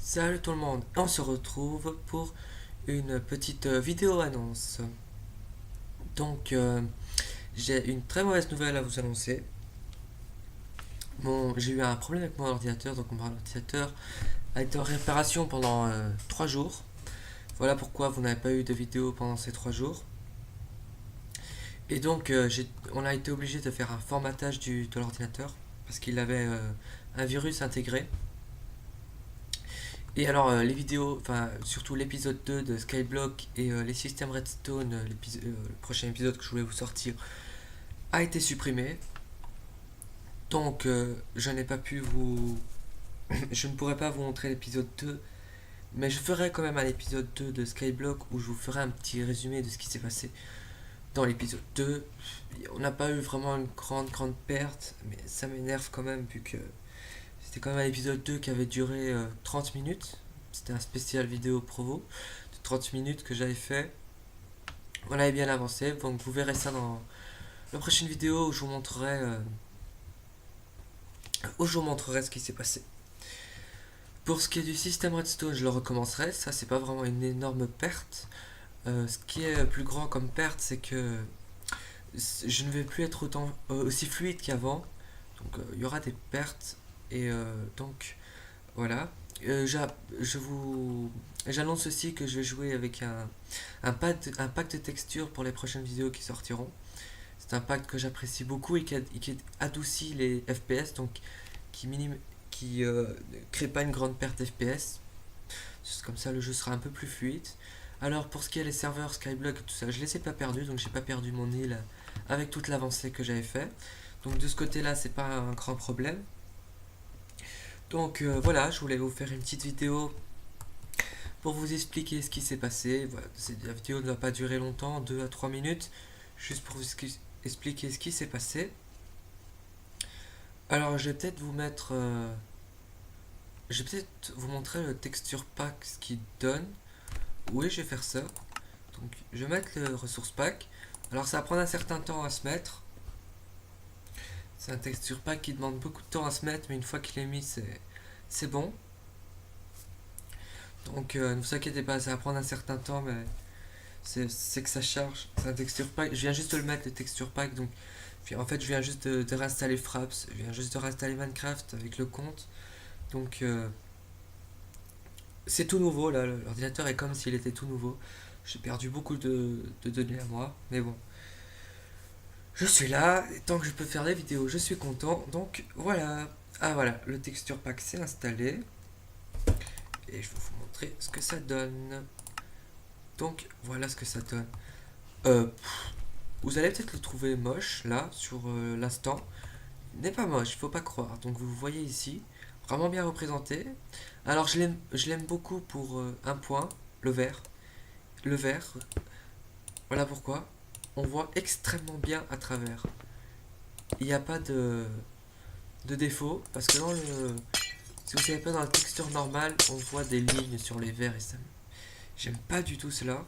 Salut tout le monde, on se retrouve pour une petite vidéo annonce. Donc, j'ai une très mauvaise nouvelle à vous annoncer. Bon, j'ai eu un problème avec mon ordinateur, donc mon ordinateur a été en réparation pendant 3 jours. Voilà pourquoi vous n'avez pas eu de vidéo pendant ces 3 jours. Et donc, on a été obligé de faire un formatage de l'ordinateur parce qu'il avait un virus intégré. Et alors, les vidéos, enfin, surtout l'épisode 2 de Skyblock et les systèmes Redstone, le prochain épisode que je voulais vous sortir, a été supprimé. Donc, je n'ai pas pu vous. Je ne pourrai pas vous montrer l'épisode 2, mais je ferai quand même un épisode 2 de Skyblock où je vous ferai un petit résumé de ce qui s'est passé dans l'épisode 2. On n'a pas eu vraiment une grande perte, mais ça m'énerve quand même vu que c'était quand même un épisode 2 qui avait duré 30 minutes. C'était un spécial vidéo provo de 30 minutes que j'avais fait. On avait bien avancé, donc vous verrez ça dans la prochaine vidéo où je vous montrerai ce qui s'est passé. Pour ce qui est du système Redstone, je le recommencerai. Ça, c'est pas vraiment une énorme perte. Ce qui est plus grand comme perte, c'est que je ne vais plus être aussi fluide qu'avant. Donc, il y aura des pertes. Et donc, voilà. Je vous J'annonce aussi que je vais jouer avec un pack de textures pour les prochaines vidéos qui sortiront. C'est un pack que j'apprécie beaucoup et qui adoucit les FPS, donc qui crée pas une grande perte d'FPS. Comme ça, le jeu sera un peu plus fluide. Alors, pour ce qui est des serveurs Skyblock et tout ça, je les ai pas perdus, donc j'ai pas perdu mon île avec toute l'avancée que j'avais fait. Donc, de ce côté-là, c'est pas un grand problème. Donc, voilà, je voulais vous faire une petite vidéo pour vous expliquer ce qui s'est passé. Voilà, la vidéo ne va pas durer longtemps, 2 à 3 minutes, juste pour vous expliquer ce qui s'est passé. Alors, je vais peut-être vous montrer le texture pack, ce qu'il donne. Oui, je vais faire ça. Donc, je vais mettre le ressource pack. Alors, ça va prendre un certain temps à se mettre. C'est un texture pack qui demande beaucoup de temps à se mettre, mais une fois qu'il est mis, c'est bon. Donc, ne vous inquiétez pas, ça va prendre un certain temps, mais c'est que ça charge. C'est un texture pack. Je viens juste de le mettre, le texture pack. Donc, en fait, je viens juste de réinstaller Fraps. Je viens juste de réinstaller Minecraft avec le compte. Donc, c'est tout nouveau là. L'ordinateur est comme s'il était tout nouveau. J'ai perdu beaucoup de données à moi. Mais bon, je suis là. Et tant que je peux faire des vidéos, je suis content. Donc, voilà. Ah, voilà. Le texture pack s'est installé. Et je vais vous montrer ce que ça donne. Donc, voilà ce que ça donne. Euh, Vous allez peut-être le trouver moche là sur l'instant. Il n'est pas moche, il faut pas croire. Donc vous voyez ici, vraiment bien représenté. Alors je l'aime beaucoup pour un point, le vert. Le vert, voilà pourquoi. On voit extrêmement bien à travers. Il n'y a pas de défaut parce que si vous savez pas dans la texture normale, on voit des lignes sur les verts et ça. J'aime pas du tout cela.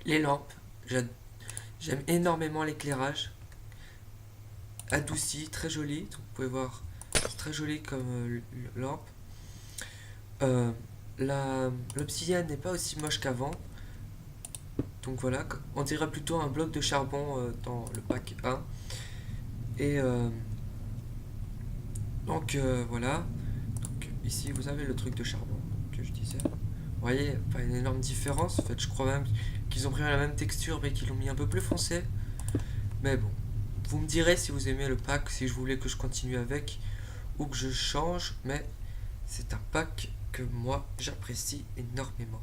Les lampes, j'aime énormément l'éclairage. Adouci, très joli. Donc, vous pouvez voir, c'est très joli comme lampe. Euh, L'obsidienne n'est pas aussi moche qu'avant. Donc voilà, on dirait plutôt un bloc de charbon dans le pack 1. Et voilà. Donc, ici vous avez le truc de charbon que je disais. Vous voyez, pas une énorme différence. En fait, je crois même qu'ils ont pris la même texture mais qu'ils l'ont mis un peu plus foncé. Mais bon, vous me direz si vous aimez le pack, si je voulais que je continue avec ou que je change, mais c'est un pack que moi j'apprécie énormément.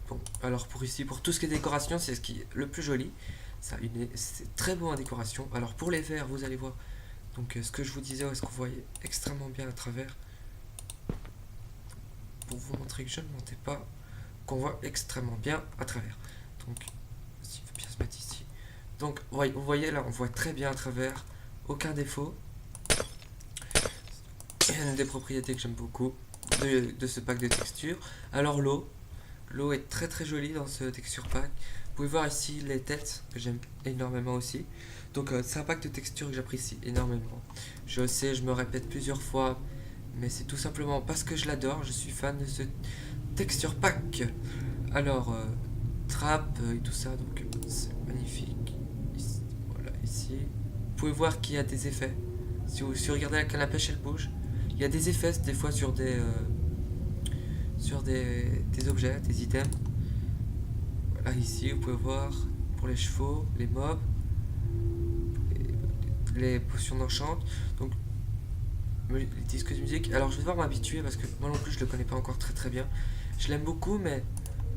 Bon, alors pour tout ce qui est décoration, c'est ce qui est le plus joli. C'est très beau en décoration. Alors pour les verres, vous allez voir. Donc ce que je vous disais, est-ce que vous voyez extrêmement bien à travers. Pour vous montrer que je ne mentais pas, qu'on voit extrêmement bien à travers. Donc, il faut bien se mettre ici. Donc, vous voyez là, on voit très bien à travers, aucun défaut. Et une des propriétés que j'aime beaucoup de ce pack de textures. Alors l'eau est très très jolie dans ce texture pack. Vous pouvez voir ici les têtes que j'aime énormément aussi. Donc c'est un pack de textures que j'apprécie énormément. Je sais, je me répète plusieurs fois, mais c'est tout simplement parce que je l'adore, je suis fan de ce texture pack. Alors, trap et tout ça, donc c'est magnifique. Ici, voilà, ici. Vous pouvez voir qu'il y a des effets. Si vous regardez la canne à pêche, elle bouge. Il y a des effets des fois sur des objets, des items. Voilà, ici, vous pouvez voir pour les chevaux, les mobs, les potions d'enchant. Donc, les disques de musique. Alors, je vais devoir m'habituer parce que moi non plus, je le connais pas encore très très bien. Je l'aime beaucoup, mais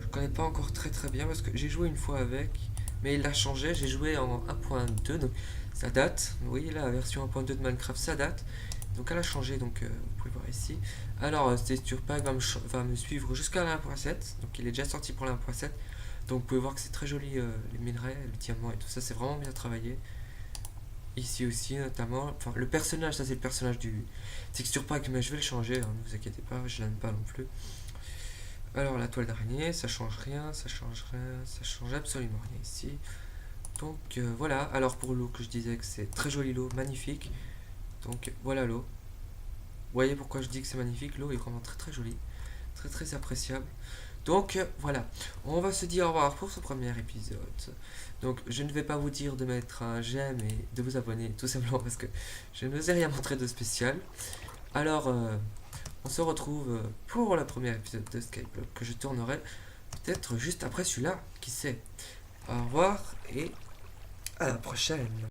je connais pas encore très très bien parce que j'ai joué une fois avec, mais il l'a changé. J'ai joué en 1.2, donc ça date. Vous voyez la version 1.2 de Minecraft, ça date. Donc elle a changé, donc vous pouvez voir ici. Alors, Texture Pack va me suivre jusqu'à la 1.7, donc il est déjà sorti pour la 1.7. Donc vous pouvez voir que c'est très joli, les minerais, le diamant et tout ça, c'est vraiment bien travaillé. Ici aussi notamment, enfin le personnage, ça c'est le personnage du Texture Pack, mais je vais le changer, hein, ne vous inquiétez pas, je l'aime pas non plus. Alors la toile d'araignée, ça change rien, ça change rien, ça change absolument rien ici. Donc voilà, alors pour l'eau que je disais que c'est très joli l'eau, magnifique. Donc voilà l'eau. Vous voyez pourquoi je dis que c'est magnifique, l'eau est vraiment très très jolie, très très appréciable. Donc voilà, on va se dire au revoir pour ce premier épisode. Donc je ne vais pas vous dire de mettre un j'aime et de vous abonner, tout simplement parce que je ne vous ai rien montré de spécial. Alors on se retrouve pour le premier épisode de Skyblock que je tournerai peut-être juste après celui-là, qui sait. Au revoir et à la prochaine.